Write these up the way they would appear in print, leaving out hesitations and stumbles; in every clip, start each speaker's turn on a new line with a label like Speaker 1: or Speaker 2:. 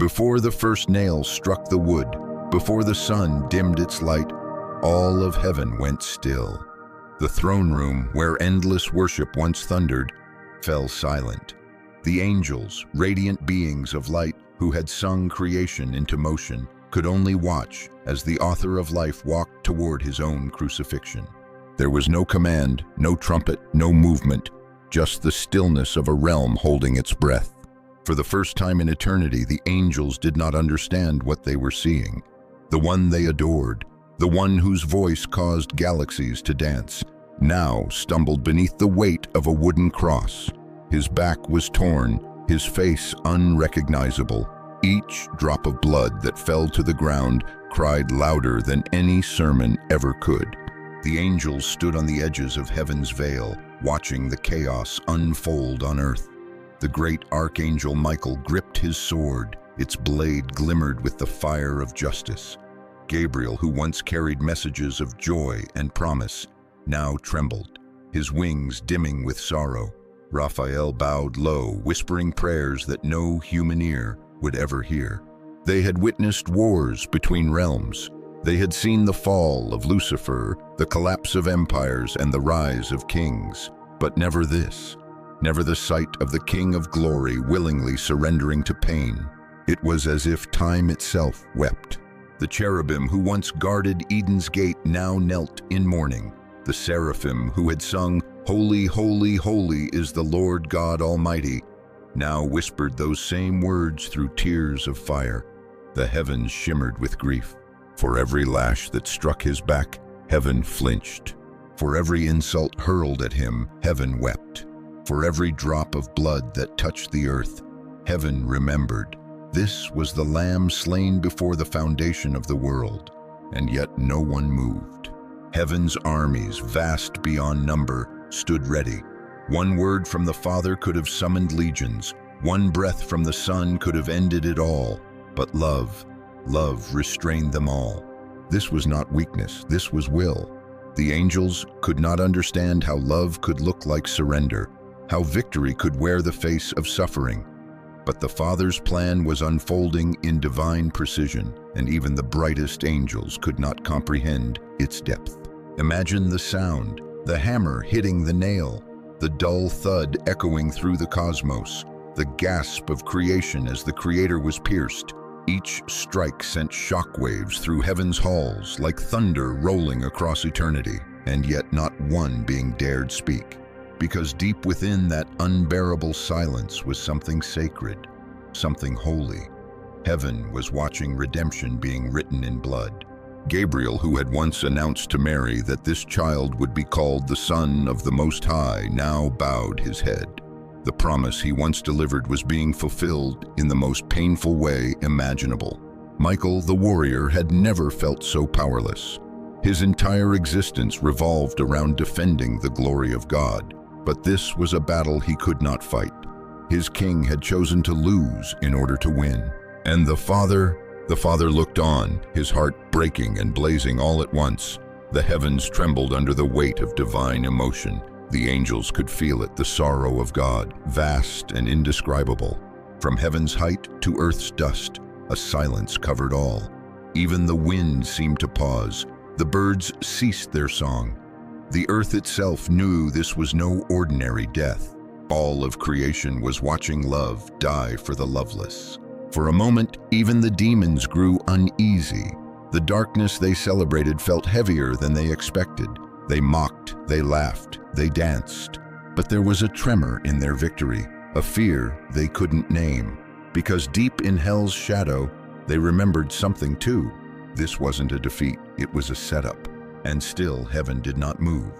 Speaker 1: Before the first nail struck the wood, before the sun dimmed its light, all of heaven went still. The throne room, where endless worship once thundered, fell silent. The angels, radiant beings of light who had sung creation into motion, could only watch as the author of life walked toward his own crucifixion. There was no command, no trumpet, no movement, just the stillness of a realm holding its breath. For the first time in eternity, the angels did not understand what they were seeing. The one they adored, the one whose voice caused galaxies to dance, now stumbled beneath the weight of a wooden cross. His back was torn, his face unrecognizable. Each drop of blood that fell to the ground cried louder than any sermon ever could. The angels stood on the edges of heaven's veil, watching the chaos unfold on earth. The great archangel Michael gripped his sword. Its blade glimmered with the fire of justice. Gabriel, who once carried messages of joy and promise, now trembled, his wings dimming with sorrow. Raphael bowed low, whispering prayers that no human ear would ever hear. They had witnessed wars between realms. They had seen the fall of Lucifer, the collapse of empires, and the rise of kings. But never this. Never the sight of the King of Glory willingly surrendering to pain. It was as if time itself wept. The cherubim who once guarded Eden's gate now knelt in mourning. The seraphim who had sung, "Holy, holy, holy is the Lord God Almighty," now whispered those same words through tears of fire. The heavens shimmered with grief. For every lash that struck his back, heaven flinched. For every insult hurled at him, heaven wept. For every drop of blood that touched the earth, heaven remembered. This was the Lamb slain before the foundation of the world, and yet no one moved. Heaven's armies, vast beyond number, stood ready. One word from the Father could have summoned legions. One breath from the Son could have ended it all. But love restrained them all. This was not weakness, this was will. The angels could not understand how love could look like surrender, how victory could wear the face of suffering. But the Father's plan was unfolding in divine precision, and even the brightest angels could not comprehend its depth. Imagine the sound, the hammer hitting the nail, the dull thud echoing through the cosmos, the gasp of creation as the Creator was pierced. Each strike sent shockwaves through heaven's halls like thunder rolling across eternity, and yet not one being dared speak. Because deep within that unbearable silence was something sacred, something holy. Heaven was watching redemption being written in blood. Gabriel, who had once announced to Mary that this child would be called the Son of the Most High, now bowed his head. The promise he once delivered was being fulfilled in the most painful way imaginable. Michael, the warrior, had never felt so powerless. His entire existence revolved around defending the glory of God. But this was a battle he could not fight. His king had chosen to lose in order to win. And the Father looked on, his heart breaking and blazing all at once. The heavens trembled under the weight of divine emotion. The angels could feel it, the sorrow of God, vast and indescribable. From heaven's height to earth's dust, a silence covered all. Even the wind seemed to pause. The birds ceased their song. The earth itself knew this was no ordinary death. All of creation was watching love die for the loveless. For a moment, even the demons grew uneasy. The darkness they celebrated felt heavier than they expected. They mocked, they laughed, they danced. But there was a tremor in their victory, a fear they couldn't name. Because deep in hell's shadow, they remembered something too. This wasn't a defeat, it was a setup. And still heaven did not move.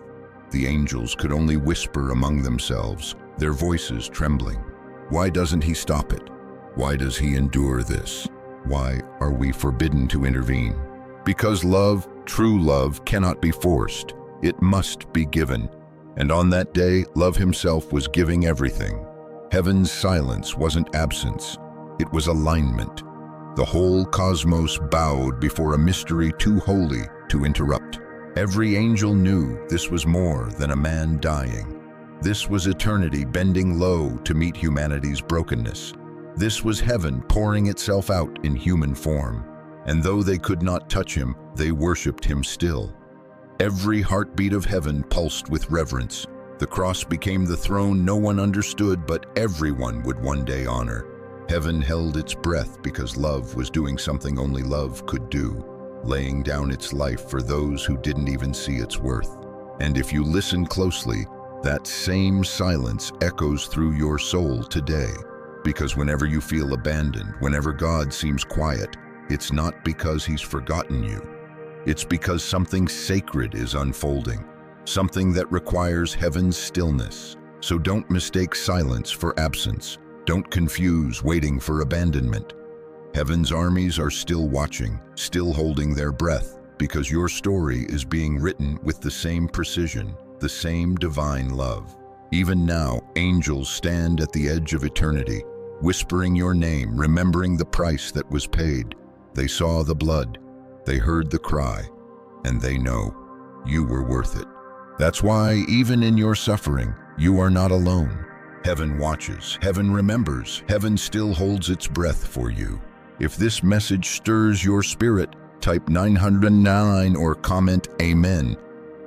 Speaker 1: The angels could only whisper among themselves, their voices trembling. Why doesn't he stop it? Why does he endure this? Why are we forbidden to intervene? Because love, true love, cannot be forced. It must be given. And on that day, love himself was giving everything. Heaven's silence wasn't absence. It was alignment. The whole cosmos bowed before a mystery too holy to interrupt. Every angel knew this was more than a man dying. This was eternity bending low to meet humanity's brokenness. This was heaven pouring itself out in human form, and though they could not touch him, they worshipped him still. Every heartbeat of heaven pulsed with reverence. The cross became the throne no one understood, but everyone would one day honor. Heaven held its breath because love was doing something only love could do, laying down its life for those who didn't even see its worth. And if you listen closely, that same silence echoes through your soul today. Because whenever you feel abandoned, whenever God seems quiet, it's not because he's forgotten you. It's because something sacred is unfolding, something that requires heaven's stillness. So don't mistake silence for absence. Don't confuse waiting for abandonment. Heaven's armies are still watching, still holding their breath, because your story is being written with the same precision, the same divine love. Even now, angels stand at the edge of eternity, whispering your name, remembering the price that was paid. They saw the blood, they heard the cry, and they know you were worth it. That's why, even in your suffering, you are not alone. Heaven watches, heaven remembers, heaven still holds its breath for you. If this message stirs your spirit, type 909 or comment Amen,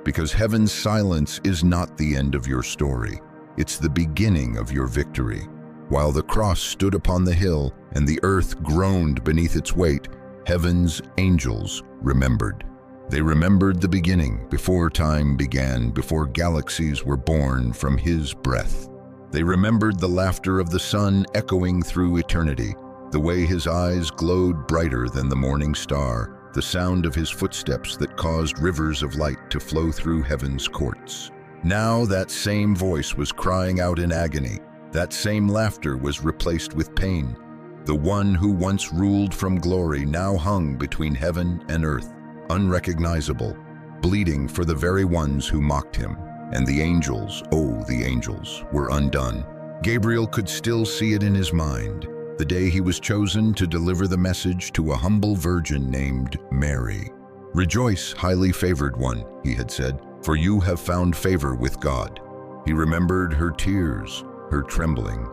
Speaker 1: because heaven's silence is not the end of your story. It's the beginning of your victory. While the cross stood upon the hill and the earth groaned beneath its weight, heaven's angels remembered. They remembered the beginning, before time began, before galaxies were born from his breath. They remembered the laughter of the sun echoing through eternity, the way his eyes glowed brighter than the morning star, the sound of his footsteps that caused rivers of light to flow through heaven's courts. Now that same voice was crying out in agony. That same laughter was replaced with pain. The one who once ruled from glory now hung between heaven and earth, unrecognizable, bleeding for the very ones who mocked him. And the angels, oh, the angels, were undone. Gabriel could still see it in his mind, the day he was chosen to deliver the message to a humble virgin named Mary. "Rejoice, highly favored one," he had said, "for you have found favor with God." He remembered her tears, her trembling,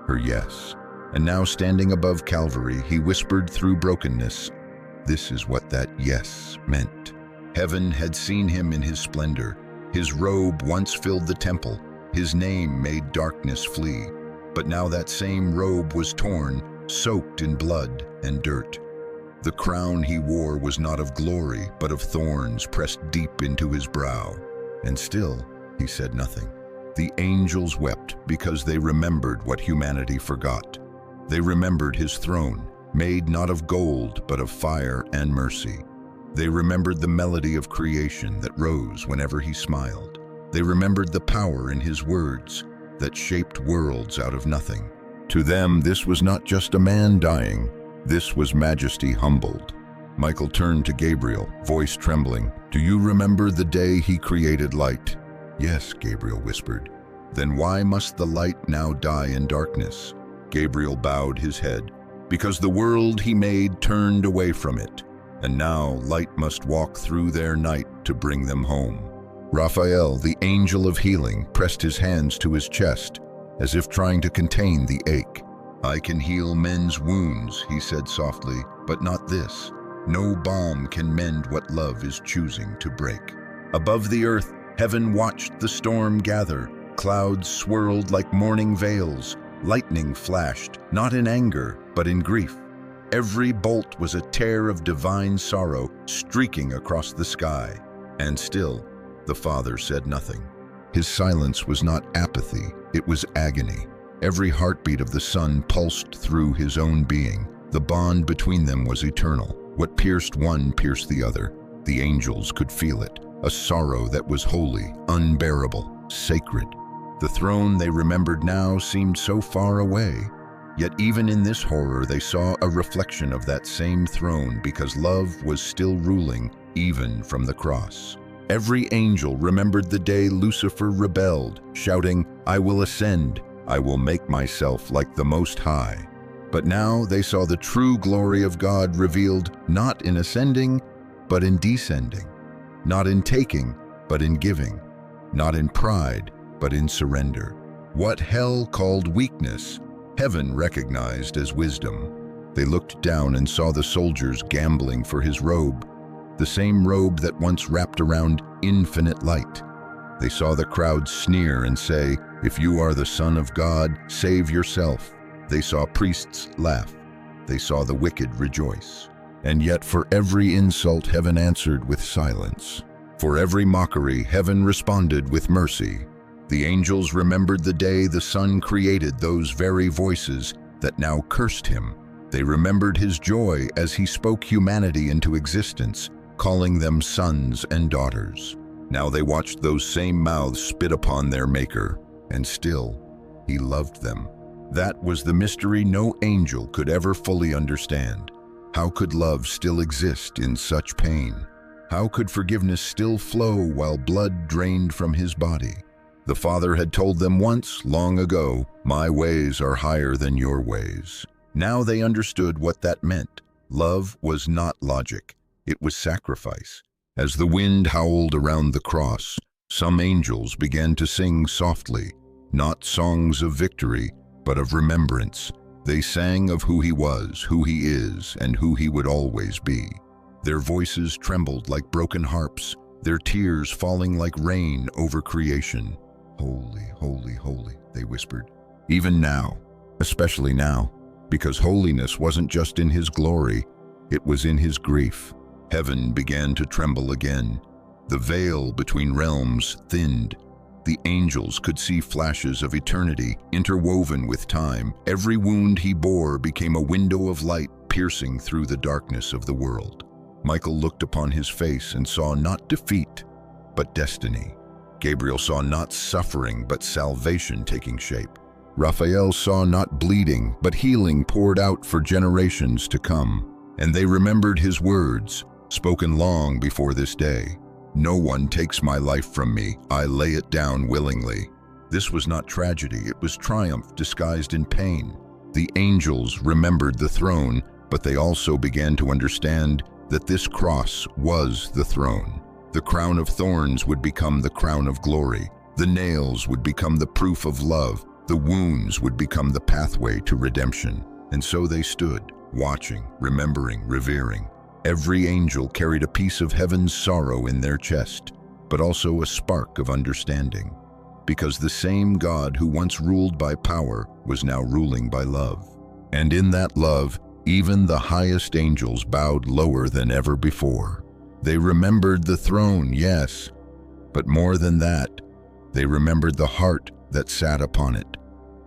Speaker 1: her yes. And now, standing above Calvary, he whispered through brokenness, this is what that yes meant. Heaven had seen him in his splendor. His robe once filled the temple. His name made darkness flee. But now that same robe was torn, soaked in blood and dirt. The crown he wore was not of glory, but of thorns pressed deep into his brow. And still, he said nothing. The angels wept because they remembered what humanity forgot. They remembered his throne, made not of gold, but of fire and mercy. They remembered the melody of creation that rose whenever he smiled. They remembered the power in his words that shaped worlds out of nothing. To them, this was not just a man dying. This was majesty humbled. Michael turned to Gabriel, voice trembling. "Do you remember the day he created light?" "Yes," Gabriel whispered. "Then why must the light now die in darkness?" Gabriel bowed his head. "Because the world he made turned away from it, and now light must walk through their night to bring them home." Raphael, the angel of healing, pressed his hands to his chest, as if trying to contain the ache. "I can heal men's wounds," he said softly, "but not this. No balm can mend what love is choosing to break." Above the earth, heaven watched the storm gather. Clouds swirled like morning veils. Lightning flashed, not in anger, but in grief. Every bolt was a tear of divine sorrow streaking across the sky. And still, the Father said nothing. His silence was not apathy, it was agony. Every heartbeat of the Son pulsed through his own being. The bond between them was eternal. What pierced one pierced the other. The angels could feel it, a sorrow that was holy, unbearable, sacred. The throne they remembered now seemed so far away. Yet even in this horror they saw a reflection of that same throne, because love was still ruling even from the cross. Every angel remembered the day Lucifer rebelled, shouting, "I will ascend, I will make myself like the Most High." But now they saw the true glory of God revealed not in ascending, but in descending. Not in taking, but in giving. Not in pride, but in surrender. What hell called weakness, heaven recognized as wisdom. They looked down and saw the soldiers gambling for his robe, the same robe that once wrapped around infinite light. They saw the crowd sneer and say, "If you are the Son of God, save yourself." They saw priests laugh. They saw the wicked rejoice. And yet for every insult, heaven answered with silence. For every mockery, heaven responded with mercy. The angels remembered the day the Son created those very voices that now cursed him. They remembered his joy as he spoke humanity into existence, calling them sons and daughters. Now they watched those same mouths spit upon their Maker, and still he loved them. That was the mystery no angel could ever fully understand. How could love still exist in such pain? How could forgiveness still flow while blood drained from his body? The Father had told them once, long ago, "My ways are higher than your ways." Now they understood what that meant. Love was not logic, it was sacrifice. As the wind howled around the cross, some angels began to sing softly, not songs of victory, but of remembrance. They sang of who he was, who he is, and who he would always be. Their voices trembled like broken harps, their tears falling like rain over creation. "Holy, holy, holy," they whispered. Even now, especially now, because holiness wasn't just in his glory, it was in his grief. Heaven began to tremble again. The veil between realms thinned. The angels could see flashes of eternity interwoven with time. Every wound he bore became a window of light piercing through the darkness of the world. Michael looked upon his face and saw not defeat, but destiny. Gabriel saw not suffering, but salvation taking shape. Raphael saw not bleeding, but healing poured out for generations to come. And they remembered his words, spoken long before this day. "No one takes my life from me, I lay it down willingly." This was not tragedy, it was triumph disguised in pain. The angels remembered the throne, but they also began to understand that this cross was the throne. The crown of thorns would become the crown of glory. The nails would become the proof of love. The wounds would become the pathway to redemption. And so they stood, watching, remembering, revering. Every angel carried a piece of heaven's sorrow in their chest, but also a spark of understanding. Because the same God who once ruled by power was now ruling by love. And in that love, even the highest angels bowed lower than ever before. They remembered the throne, yes, but more than that, they remembered the heart that sat upon it.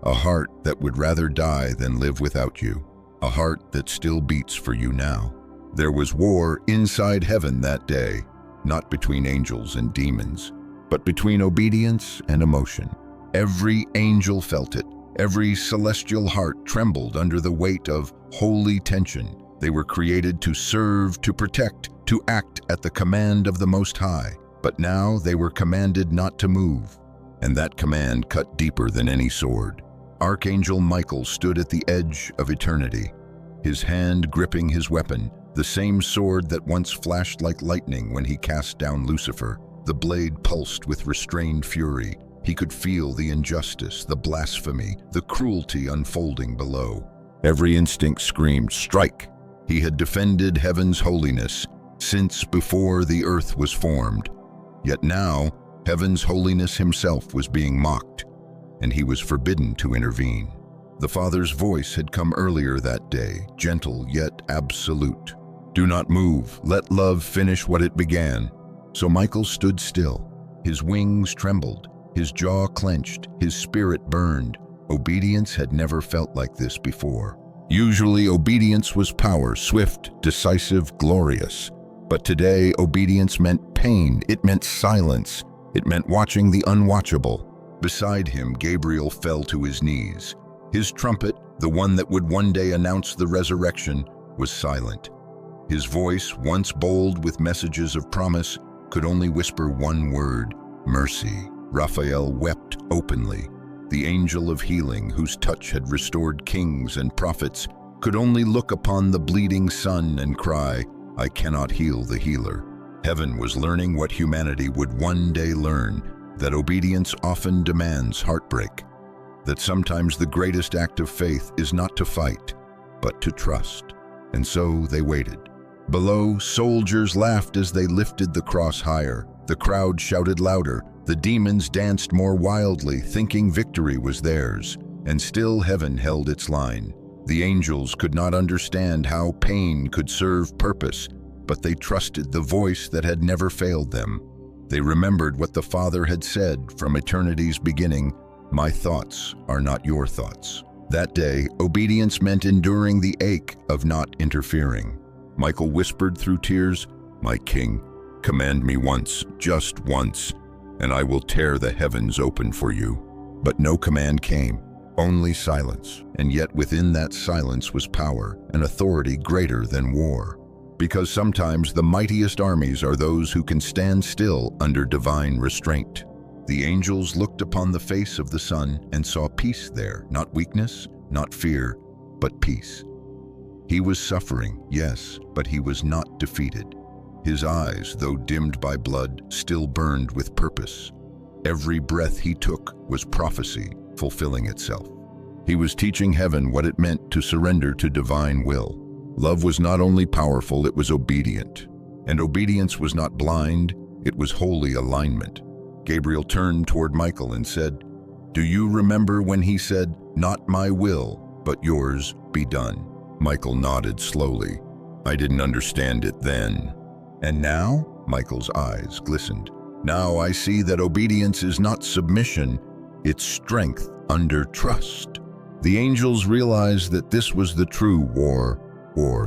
Speaker 1: A heart that would rather die than live without you. A heart that still beats for you now. There was war inside heaven that day, not between angels and demons, but between obedience and emotion. Every angel felt it. Every celestial heart trembled under the weight of holy tension. They were created to serve, to protect, to act at the command of the Most High. But now they were commanded not to move, and that command cut deeper than any sword. Archangel Michael stood at the edge of eternity, his hand gripping his weapon, the same sword that once flashed like lightning when he cast down Lucifer. The blade pulsed with restrained fury. He could feel the injustice, the blasphemy, the cruelty unfolding below. Every instinct screamed, "Strike!" He had defended heaven's holiness since before the earth was formed. Yet now, heaven's holiness himself was being mocked, and he was forbidden to intervene. The Father's voice had come earlier that day, gentle yet absolute. "Do not move. Let love finish what it began." So Michael stood still. His wings trembled, his jaw clenched, his spirit burned. Obedience had never felt like this before. Usually, obedience was power, swift, decisive, glorious. But today, obedience meant pain. It meant silence. It meant watching the unwatchable. Beside him, Gabriel fell to his knees. His trumpet, the one that would one day announce the resurrection, was silent. His voice, once bold with messages of promise, could only whisper one word: mercy. Raphael wept openly. The angel of healing, whose touch had restored kings and prophets, could only look upon the bleeding son and cry, "I cannot heal the healer." Heaven was learning what humanity would one day learn, that obedience often demands heartbreak. that sometimes the greatest act of faith is not to fight, but to trust. And so they waited. Below, soldiers laughed as they lifted the cross higher. The crowd shouted louder. The demons danced more wildly, thinking victory was theirs. And still heaven held its line. The angels could not understand how pain could serve purpose, but they trusted the voice that had never failed them. They remembered what the Father had said from eternity's beginning, "My thoughts are not your thoughts." That day, obedience meant enduring the ache of not interfering. Michael whispered through tears, "My King, command me once, just once, and I will tear the heavens open for you." But no command came, only silence, and yet within that silence was power, an authority greater than war. Because sometimes the mightiest armies are those who can stand still under divine restraint. The angels looked upon the face of the Son and saw peace there, not weakness, not fear, but peace. He was suffering, yes, but he was not defeated. His eyes, though dimmed by blood, still burned with purpose. Every breath he took was prophecy, fulfilling itself. He was teaching heaven what it meant to surrender to divine will. Love was not only powerful, it was obedient. And obedience was not blind, it was holy alignment. Gabriel turned toward Michael and said, "Do you remember when he said, 'Not my will, but yours be done'?" Michael nodded slowly. "I didn't understand it then." "And now?" Michael's eyes glistened. "Now I see that obedience is not submission, it's strength under trust." The angels realized that this was the true war,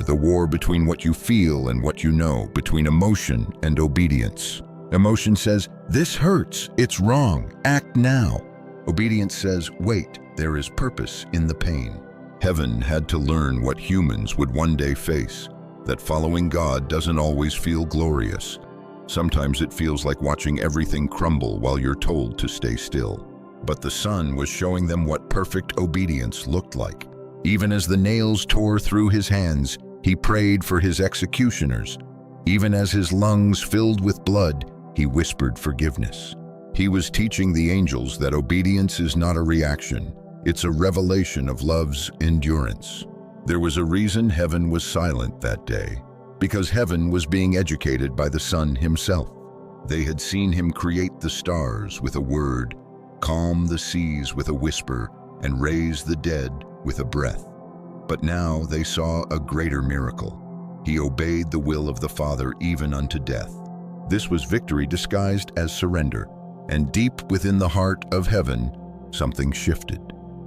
Speaker 1: the war between what you feel and what you know, between emotion and obedience. Emotion says, "This hurts, it's wrong, act now." Obedience says, "Wait, there is purpose in the pain." Heaven had to learn what humans would one day face, that following God doesn't always feel glorious. Sometimes it feels like watching everything crumble while you're told to stay still. But the Son was showing them what perfect obedience looked like. Even as the nails tore through his hands, he prayed for his executioners. Even as his lungs filled with blood, he whispered forgiveness. He was teaching the angels that obedience is not a reaction, it's a revelation of love's endurance. There was a reason heaven was silent that day, because heaven was being educated by the Son himself. They had seen him create the stars with a word, calm the seas with a whisper, and raise the dead with a breath. But now they saw a greater miracle. He obeyed the will of the Father even unto death. This was victory disguised as surrender, and deep within the heart of heaven, something shifted.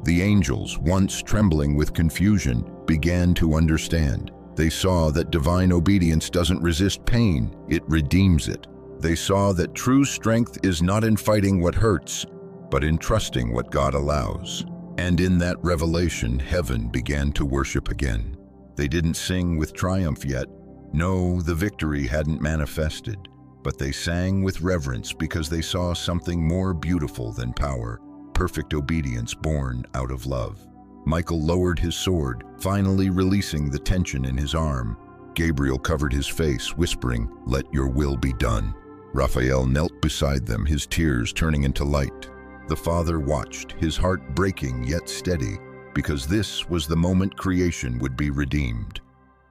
Speaker 1: The angels, once trembling with confusion, began to understand. They saw that divine obedience doesn't resist pain, it redeems it. They saw that true strength is not in fighting what hurts, but in trusting what God allows. And in that revelation, heaven began to worship again. They didn't sing with triumph yet. No, the victory hadn't manifested. But they sang with reverence because they saw something more beautiful than power, perfect obedience born out of love. Michael lowered his sword, finally releasing the tension in his arm. Gabriel covered his face, whispering, "Let your will be done." Raphael knelt beside them, his tears turning into light. The Father watched, his heart breaking yet steady, because this was the moment creation would be redeemed.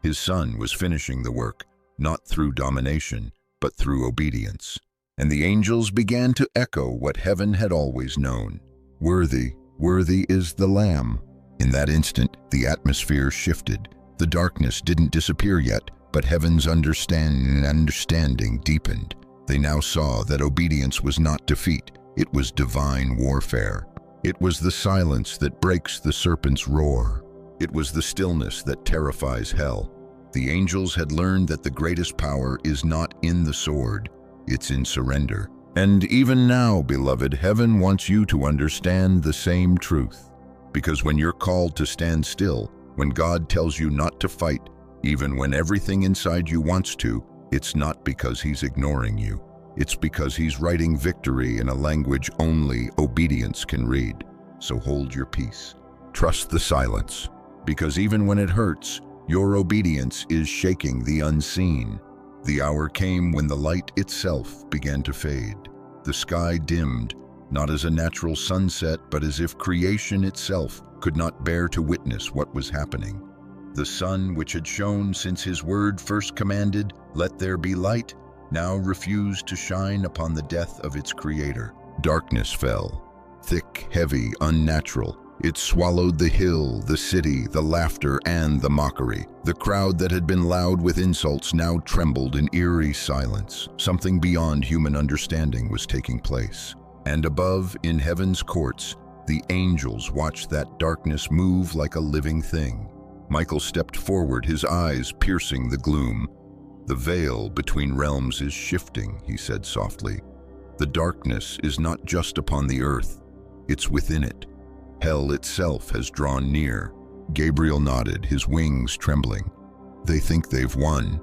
Speaker 1: His Son was finishing the work, not through domination, but through obedience. And the angels began to echo what heaven had always known. "Worthy, worthy is the Lamb." In that instant, the atmosphere shifted. The darkness didn't disappear yet, but heaven's understanding deepened. They now saw that obedience was not defeat, it was divine warfare. It was the silence that breaks the serpent's roar. It was the stillness that terrifies hell. The angels had learned that the greatest power is not in the sword, it's in surrender. And even now, beloved, heaven wants you to understand the same truth. Because when you're called to stand still, when God tells you not to fight, even when everything inside you wants to, it's not because he's ignoring you. It's because he's writing victory in a language only obedience can read. So hold your peace. Trust the silence. Because even when it hurts, your obedience is shaking the unseen. The hour came when the light itself began to fade. The sky dimmed, not as a natural sunset, but as if creation itself could not bear to witness what was happening. The sun, which had shone since his word first commanded, "Let there be light," now refused to shine upon the death of its creator. Darkness fell, thick, heavy, unnatural. It swallowed the hill, the city, the laughter, and the mockery. The crowd that had been loud with insults now trembled in eerie silence. Something beyond human understanding was taking place. And above, in heaven's courts, the angels watched that darkness move like a living thing. Michael stepped forward, his eyes piercing the gloom. "The veil between realms is shifting," he said softly. "The darkness is not just upon the earth, it's within it. Hell itself has drawn near." Gabriel nodded, his wings trembling. "They think they've won.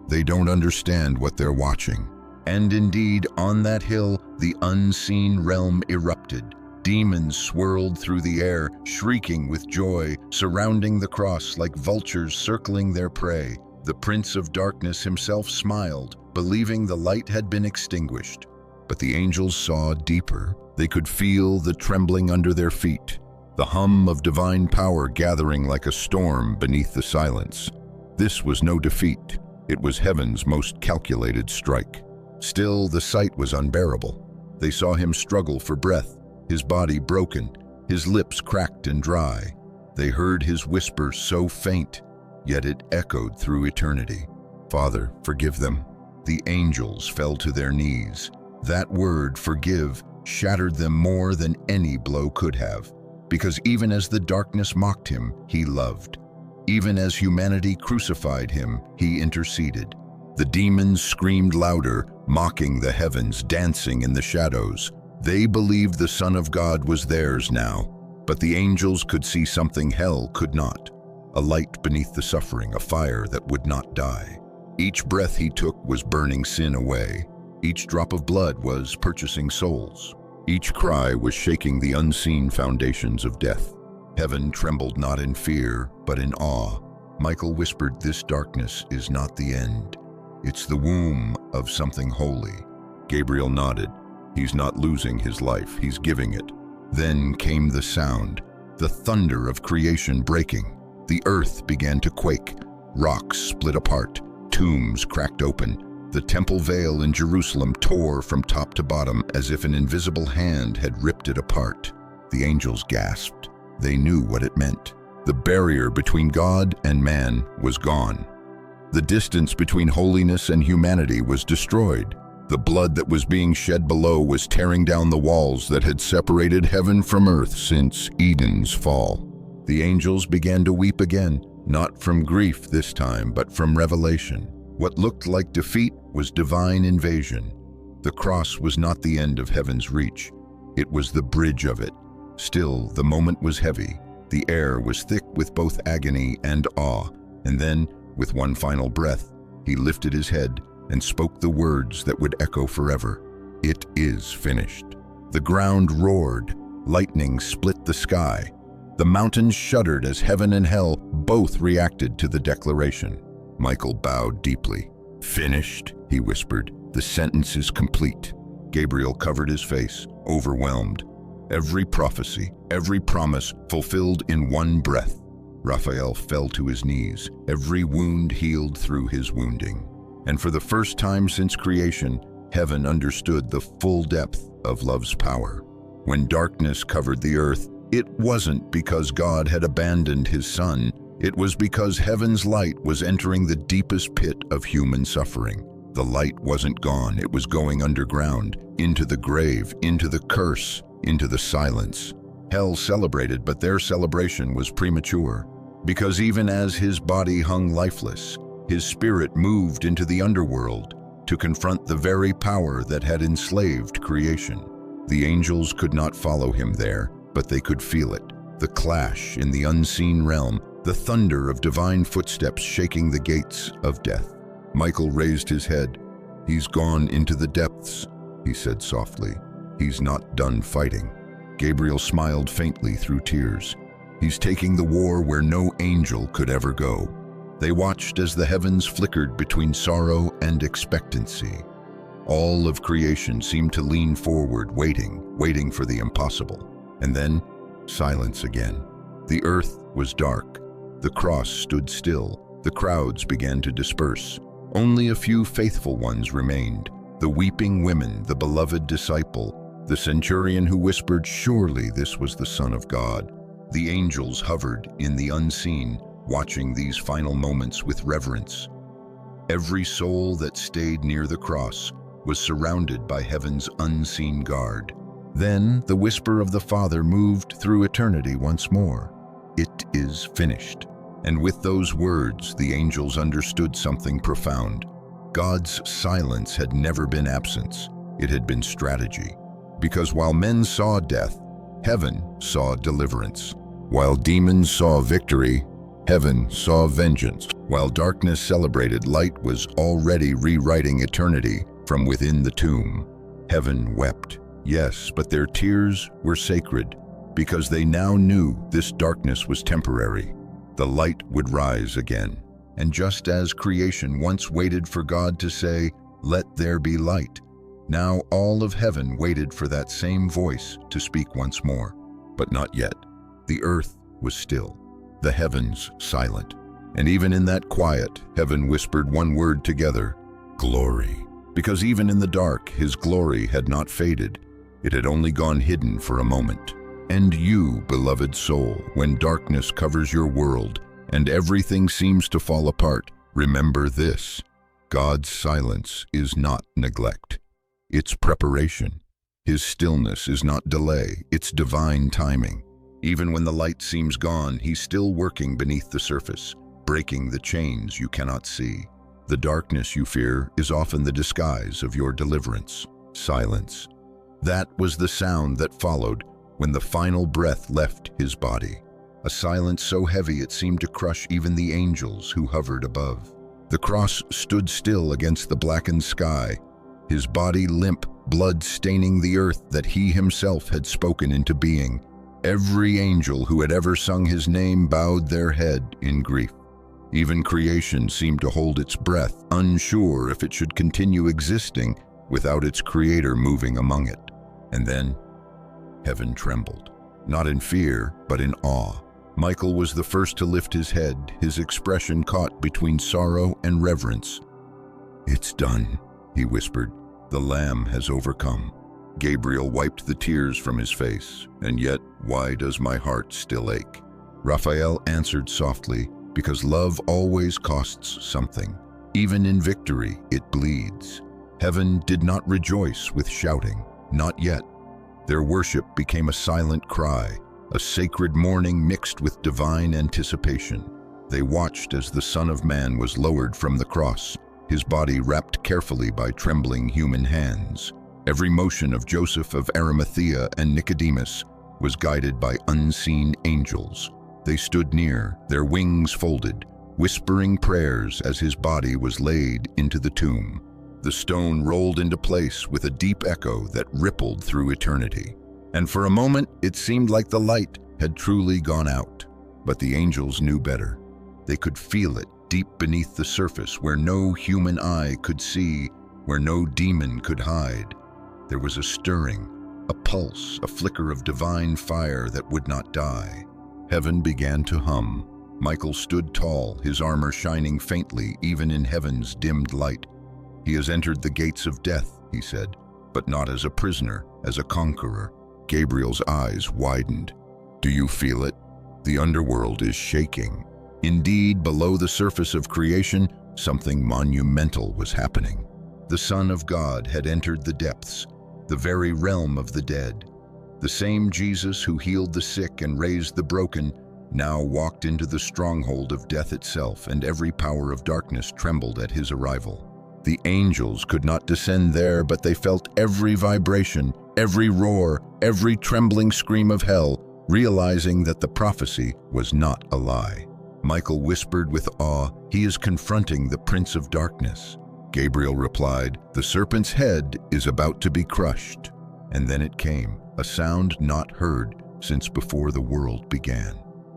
Speaker 1: They don't understand what they're watching." And indeed, on that hill, the unseen realm erupted. Demons swirled through the air, shrieking with joy, surrounding the cross like vultures circling their prey. The Prince of Darkness himself smiled, believing the light had been extinguished. But the angels saw deeper. They could feel the trembling under their feet, the hum of divine power gathering like a storm beneath the silence. This was no defeat. It was heaven's most calculated strike. Still, the sight was unbearable. They saw him struggle for breath, his body broken, his lips cracked and dry. They heard his whisper so faint, yet it echoed through eternity. "Father, forgive them." The angels fell to their knees. That word, forgive, shattered them more than any blow could have, because even as the darkness mocked him, he loved. Even as humanity crucified him, he interceded. The demons screamed louder, mocking the heavens, dancing in the shadows. They believed the Son of God was theirs now, but the angels could see something hell could not. A light beneath the suffering, a fire that would not die. Each breath he took was burning sin away. Each drop of blood was purchasing souls. Each cry was shaking the unseen foundations of death. Heaven trembled not in fear, but in awe. Michael whispered, "This darkness is not the end. It's the womb of something holy." Gabriel nodded. He's not losing his life, he's giving it. Then came the sound, the thunder of creation breaking. The earth began to quake. Rocks split apart. Tombs cracked open. The temple veil in Jerusalem tore from top to bottom as if an invisible hand had ripped it apart. The angels gasped. They knew what it meant. The barrier between God and man was gone. The distance between holiness and humanity was destroyed. The blood that was being shed below was tearing down the walls that had separated heaven from earth since Eden's fall. The angels began to weep again, not from grief this time, but from revelation. What looked like defeat was divine invasion. The cross was not the end of heaven's reach. It was the bridge of it. Still, the moment was heavy. The air was thick with both agony and awe. And then, with one final breath, he lifted his head and spoke the words that would echo forever. "It is finished." The ground roared. Lightning split the sky. The mountains shuddered as heaven and hell both reacted to the declaration. Michael bowed deeply. "Finished," he whispered. "The sentence is complete." Gabriel covered his face, overwhelmed. Every prophecy, every promise fulfilled in one breath. Raphael fell to his knees, every wound healed through his wounding. And for the first time since creation, heaven understood the full depth of love's power. When darkness covered the earth, it wasn't because God had abandoned his Son. It was because heaven's light was entering the deepest pit of human suffering. The light wasn't gone, it was going underground, into the grave, into the curse, into the silence. Hell celebrated, but their celebration was premature. Because even as his body hung lifeless, his spirit moved into the underworld to confront the very power that had enslaved creation. The angels could not follow him there, but they could feel it. The clash in the unseen realm, the thunder of divine footsteps shaking the gates of death. Michael raised his head. "He's gone into the depths," he said softly. "He's not done fighting." Gabriel smiled faintly through tears. "He's taking the war where no angel could ever go." They watched as the heavens flickered between sorrow and expectancy. All of creation seemed to lean forward, waiting for the impossible. And then, silence again. The earth was dark. The cross stood still. The crowds began to disperse. Only a few faithful ones remained. The weeping women, the beloved disciple, the centurion who whispered, "Surely this was the Son of God." The angels hovered in the unseen, watching these final moments with reverence. Every soul that stayed near the cross was surrounded by heaven's unseen guard. Then the whisper of the Father moved through eternity once more. "It is finished." And with those words, the angels understood something profound. God's silence had never been absence, it had been strategy. Because while men saw death, heaven saw deliverance. While demons saw victory, heaven saw vengeance. While darkness celebrated, light was already rewriting eternity from within the tomb. Heaven wept, yes, but their tears were sacred, because they now knew this darkness was temporary. The light would rise again. And just as creation once waited for God to say, "Let there be light," now all of heaven waited for that same voice to speak once more. But not yet. The earth was still, the heavens silent. And even in that quiet, heaven whispered one word together: glory. Because even in the dark, his glory had not faded. It had only gone hidden for a moment. And you, beloved soul, when darkness covers your world and everything seems to fall apart, remember this: God's silence is not neglect. It's preparation. His stillness is not delay, it's divine timing. Even when the light seems gone, he's still working beneath the surface, breaking the chains you cannot see. The darkness you fear is often the disguise of your deliverance. Silence. That was the sound that followed when the final breath left his body. A silence so heavy it seemed to crush even the angels who hovered above. The cross stood still against the blackened sky, his body limp, blood staining the earth that he himself had spoken into being. Every angel who had ever sung his name bowed their head in grief. Even creation seemed to hold its breath, unsure if it should continue existing without its creator moving among it. And then, heaven trembled, not in fear, but in awe. Michael was the first to lift his head, his expression caught between sorrow and reverence. "It's done," he whispered. "The Lamb has overcome." Gabriel wiped the tears from his face. "And yet, why does my heart still ache?" Raphael answered softly, "Because love always costs something. Even in victory, it bleeds." Heaven did not rejoice with shouting, not yet. Their worship became a silent cry, a sacred mourning mixed with divine anticipation. They watched as the Son of Man was lowered from the cross, his body wrapped carefully by trembling human hands. Every motion of Joseph of Arimathea and Nicodemus was guided by unseen angels. They stood near, their wings folded, whispering prayers as his body was laid into the tomb. The stone rolled into place with a deep echo that rippled through eternity. And for a moment, it seemed like the light had truly gone out. But the angels knew better. They could feel it deep beneath the surface where no human eye could see, where no demon could hide. There was a stirring, a pulse, a flicker of divine fire that would not die. Heaven began to hum. Michael stood tall, his armor shining faintly even in heaven's dimmed light. "He has entered the gates of death," he said, "but not as a prisoner, as a conqueror." Gabriel's eyes widened. "Do you feel it? The underworld is shaking." Indeed, below the surface of creation, something monumental was happening. The Son of God had entered the depths, the very realm of the dead. The same Jesus who healed the sick and raised the broken now walked into the stronghold of death itself, and every power of darkness trembled at his arrival. The angels could not descend there, but they felt every vibration, every roar, every trembling scream of hell, realizing that the prophecy was not a lie. Michael whispered with awe, "He is confronting the Prince of Darkness." Gabriel replied, "The serpent's head is about to be crushed." And then it came, a sound not heard since before the world began.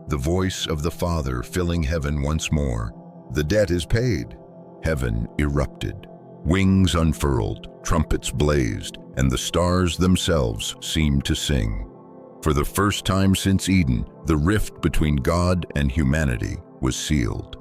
Speaker 1: The voice of the Father filling heaven once more. The debt is paid. Heaven erupted. Wings unfurled. trumpets blazed, and the stars themselves seemed to sing. For the first time since Eden, the rift between God and humanity was sealed.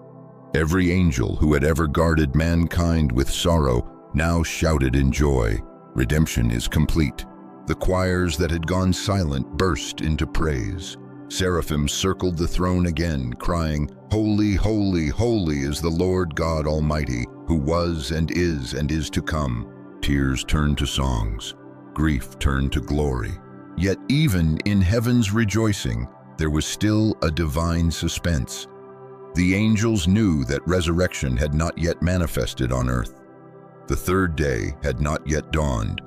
Speaker 1: Every angel who had ever guarded mankind with sorrow now shouted in joy, "Redemption is complete." The choirs that had gone silent burst into praise. Seraphim circled the throne again, crying, "Holy, holy, holy is the Lord God Almighty, who was and is to come." Tears turned to songs. Grief turned to glory. Yet even in heaven's rejoicing, there was still a divine suspense. The angels knew that resurrection had not yet manifested on earth. The third day had not yet dawned.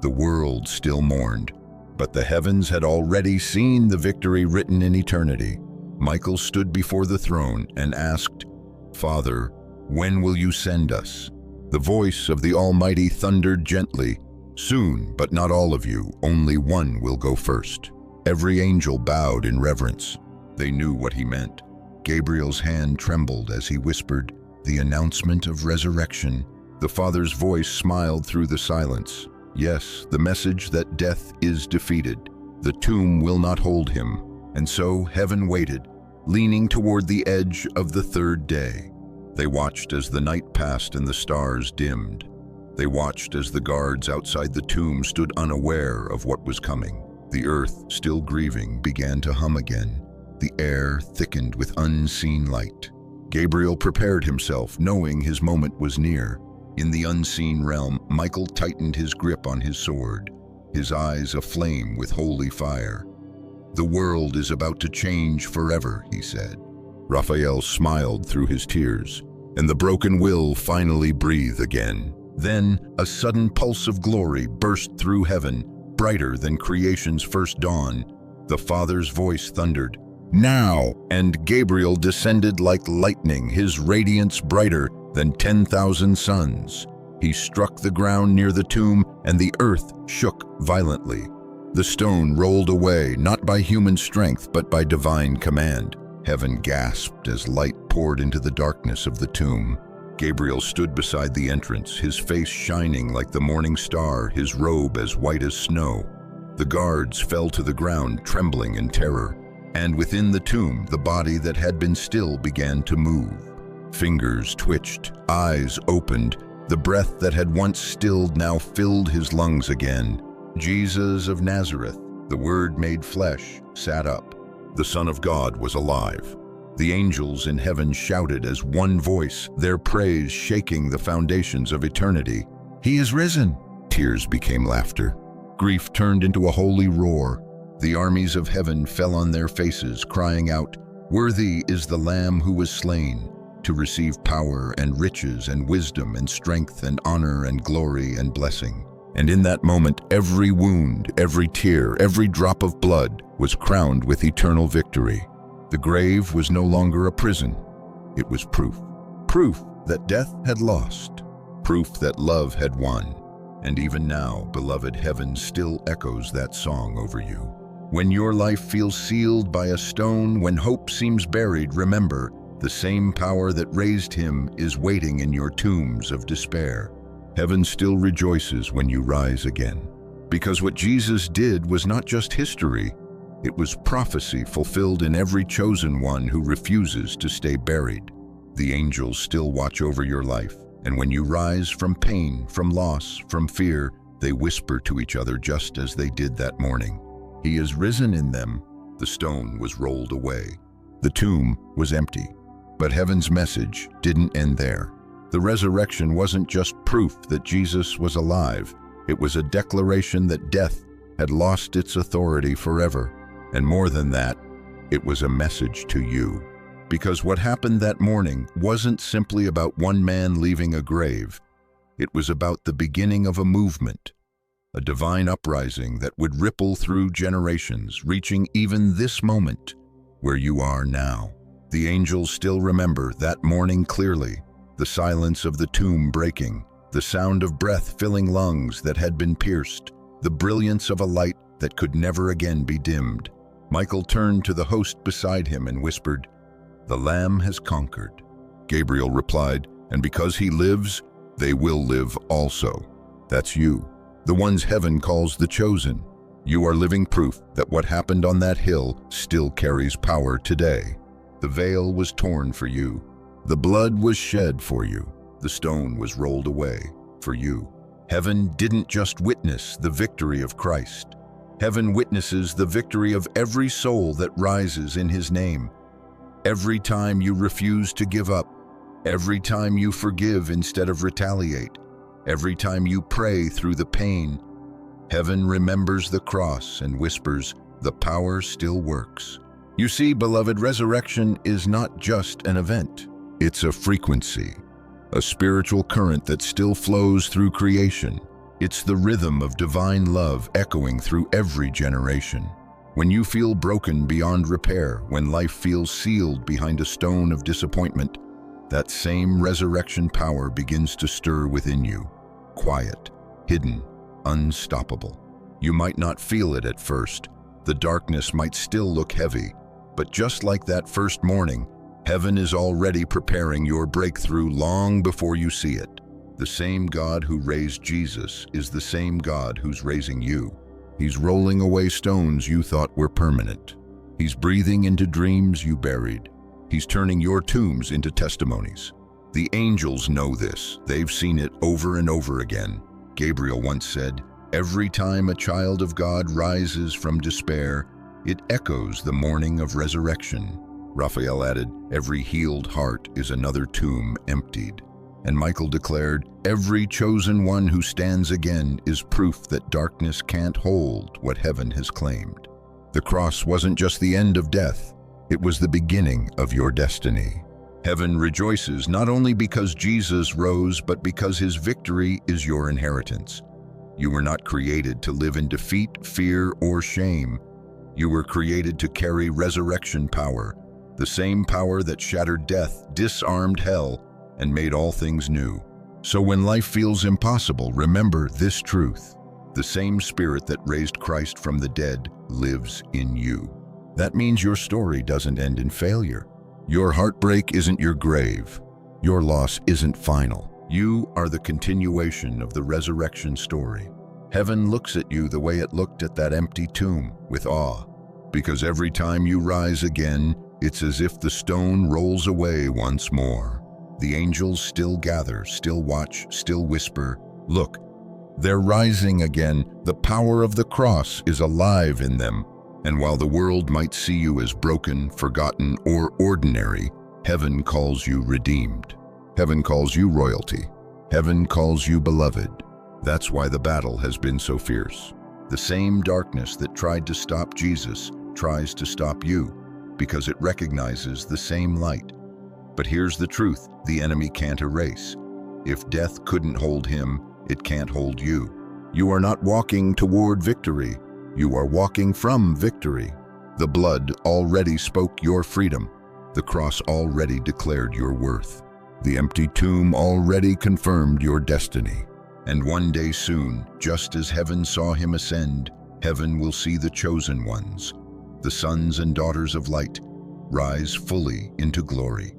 Speaker 1: The world still mourned, but the heavens had already seen the victory written in eternity. Michael stood before the throne and asked, "Father, when will you send us?" The voice of the Almighty thundered gently, "Soon, but not all of you, only one will go first." Every angel bowed in reverence. They knew what he meant. Gabriel's hand trembled as he whispered, "The announcement of resurrection." The Father's voice smiled through the silence. Yes, the message that death is defeated. The tomb will not hold him. And so heaven waited, leaning toward the edge of the third day. They watched as the night passed and the stars dimmed. They watched as the guards outside the tomb stood unaware of what was coming. The earth, still grieving, began to hum again. The air thickened with unseen light. Gabriel prepared himself, knowing his moment was near. In the unseen realm, Michael tightened his grip on his sword, his eyes aflame with holy fire. "The world is about to change forever," he said. Raphael smiled through his tears, and the broken will finally breathe again. Then a sudden pulse of glory burst through heaven, brighter than creation's first dawn. The Father's voice thundered, "Now!" And Gabriel descended like lightning, his radiance brighter than 10,000 suns. He struck the ground near the tomb, and the earth shook violently. The stone rolled away, not by human strength, but by divine command. Heaven gasped as light poured into the darkness of the tomb. Gabriel stood beside the entrance, his face shining like the morning star, his robe as white as snow. The guards fell to the ground, trembling in terror. And within the tomb, the body that had been still began to move. Fingers twitched, eyes opened. The breath that had once stilled now filled his lungs again. Jesus of Nazareth, the Word made flesh, sat up. The Son of God was alive. The angels in heaven shouted as one voice, their praise shaking the foundations of eternity. "He is risen!" Tears became laughter. Grief turned into a holy roar. The armies of heaven fell on their faces, crying out, "Worthy is the Lamb who was slain, to receive power and riches and wisdom and strength and honor and glory and blessing." And in that moment, every wound, every tear, every drop of blood was crowned with eternal victory. The grave was no longer a prison. It was proof. Proof that death had lost. Proof that love had won. And even now, beloved, heaven still echoes that song over you. When your life feels sealed by a stone, when hope seems buried, remember, the same power that raised him is waiting in your tombs of despair. Heaven still rejoices when you rise again. Because what Jesus did was not just history, it was prophecy fulfilled in every chosen one who refuses to stay buried. The angels still watch over your life, and when you rise from pain, from loss, from fear, they whisper to each other just as they did that morning. He is risen in them. The stone was rolled away. The tomb was empty. But heaven's message didn't end there. The resurrection wasn't just proof that Jesus was alive. It was a declaration that death had lost its authority forever. And more than that, it was a message to you. Because what happened that morning wasn't simply about one man leaving a grave. It was about the beginning of a movement, a divine uprising that would ripple through generations, reaching even this moment where you are now. The angels still remember that morning clearly, the silence of the tomb breaking, the sound of breath filling lungs that had been pierced, the brilliance of a light that could never again be dimmed. Michael turned to the host beside him and whispered, "The Lamb has conquered." Gabriel replied, "And because he lives, they will live also." That's you, the ones heaven calls the chosen. You are living proof that what happened on that hill still carries power today. The veil was torn for you. The blood was shed for you. The stone was rolled away for you. Heaven didn't just witness the victory of Christ. Heaven witnesses the victory of every soul that rises in His name. Every time you refuse to give up, every time you forgive instead of retaliate, every time you pray through the pain, heaven remembers the cross and whispers, the power still works. You see, beloved, resurrection is not just an event. It's a frequency, a spiritual current that still flows through creation. It's the rhythm of divine love echoing through every generation. When you feel broken beyond repair, when life feels sealed behind a stone of disappointment, that same resurrection power begins to stir within you. Quiet, hidden, unstoppable. You might not feel it at first. The darkness might still look heavy, but just like that first morning, heaven is already preparing your breakthrough long before you see it. The same God who raised Jesus is the same God who's raising you. He's rolling away stones you thought were permanent. He's breathing into dreams you buried. He's turning your tombs into testimonies. The angels know this. They've seen it over and over again. Gabriel once said, "Every time a child of God rises from despair, it echoes the morning of resurrection." Raphael added, "Every healed heart is another tomb emptied." And Michael declared, "Every chosen one who stands again is proof that darkness can't hold what heaven has claimed." The cross wasn't just the end of death, it was the beginning of your destiny. Heaven rejoices not only because Jesus rose, but because His victory is your inheritance. You were not created to live in defeat, fear, or shame. You were created to carry resurrection power, the same power that shattered death, disarmed hell, and made all things new. So when life feels impossible, remember this truth. The same Spirit that raised Christ from the dead lives in you. That means your story doesn't end in failure. Your heartbreak isn't your grave. Your loss isn't final. You are the continuation of the resurrection story. Heaven looks at you the way it looked at that empty tomb, with awe. Because every time you rise again, it's as if the stone rolls away once more. The angels still gather, still watch, still whisper, "Look, they're rising again. The power of the cross is alive in them." And while the world might see you as broken, forgotten, or ordinary, heaven calls you redeemed. Heaven calls you royalty. Heaven calls you beloved. That's why the battle has been so fierce. The same darkness that tried to stop Jesus tries to stop you, because it recognizes the same light. But here's the truth the enemy can't erase. If death couldn't hold him, it can't hold you. You are not walking toward victory. You are walking from victory. The blood already spoke your freedom. The cross already declared your worth. The empty tomb already confirmed your destiny. And one day soon, just as heaven saw him ascend, heaven will see the chosen ones, the sons and daughters of light, rise fully into glory.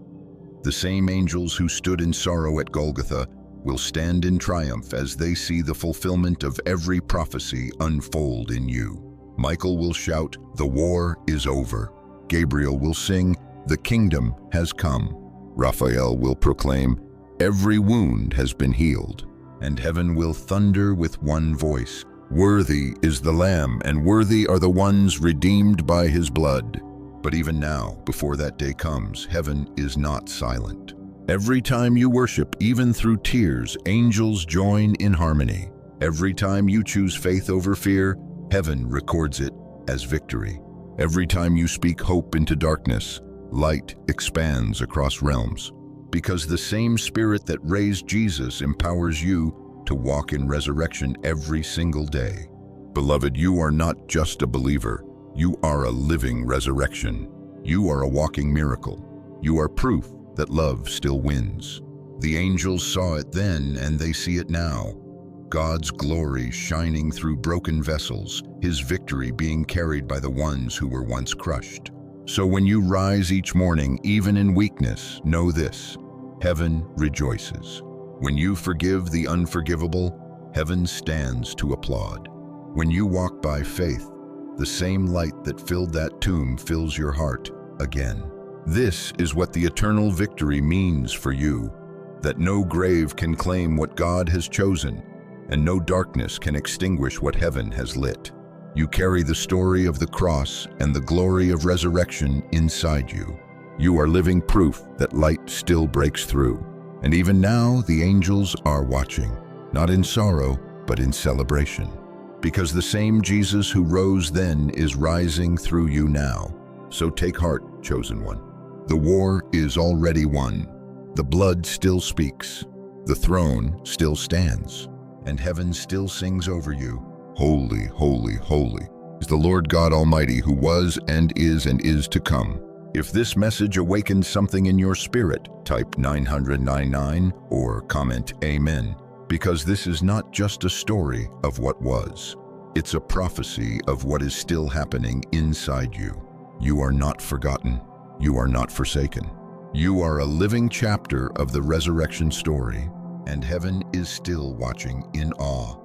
Speaker 1: The same angels who stood in sorrow at Golgotha will stand in triumph as they see the fulfillment of every prophecy unfold in you. Michael will shout, "The war is over." Gabriel will sing, "The kingdom has come." Raphael will proclaim, "Every wound has been healed." And heaven will thunder with one voice, "Worthy is the Lamb, and worthy are the ones redeemed by His blood." But even now, before that day comes, heaven is not silent. Every time you worship, even through tears, angels join in harmony. Every time you choose faith over fear, heaven records it as victory. Every time you speak hope into darkness, light expands across realms. Because the same Spirit that raised Jesus empowers you to walk in resurrection every single day. Beloved, you are not just a believer. You are a living resurrection. You are a walking miracle. You are proof that love still wins. The angels saw it then, and they see it now. God's glory shining through broken vessels, His victory being carried by the ones who were once crushed. So when you rise each morning, even in weakness, know this: heaven rejoices. When you forgive the unforgivable, heaven stands to applaud. When you walk by faith, the same light that filled that tomb fills your heart again. This is what the eternal victory means for you, that no grave can claim what God has chosen, and no darkness can extinguish what heaven has lit. You carry the story of the cross and the glory of resurrection inside you. You are living proof that light still breaks through. And even now, the angels are watching, not in sorrow, but in celebration. Because the same Jesus who rose then is rising through you now. So take heart, chosen one. The war is already won. The blood still speaks. The throne still stands. And heaven still sings over you. Holy, holy, holy is the Lord God Almighty, who was and is to come. If this message awakens something in your spirit, type 999 or comment Amen, because this is not just a story of what was. It's a prophecy of what is still happening inside you. You are not forgotten. You are not forsaken. You are a living chapter of the resurrection story, and heaven is still watching in awe.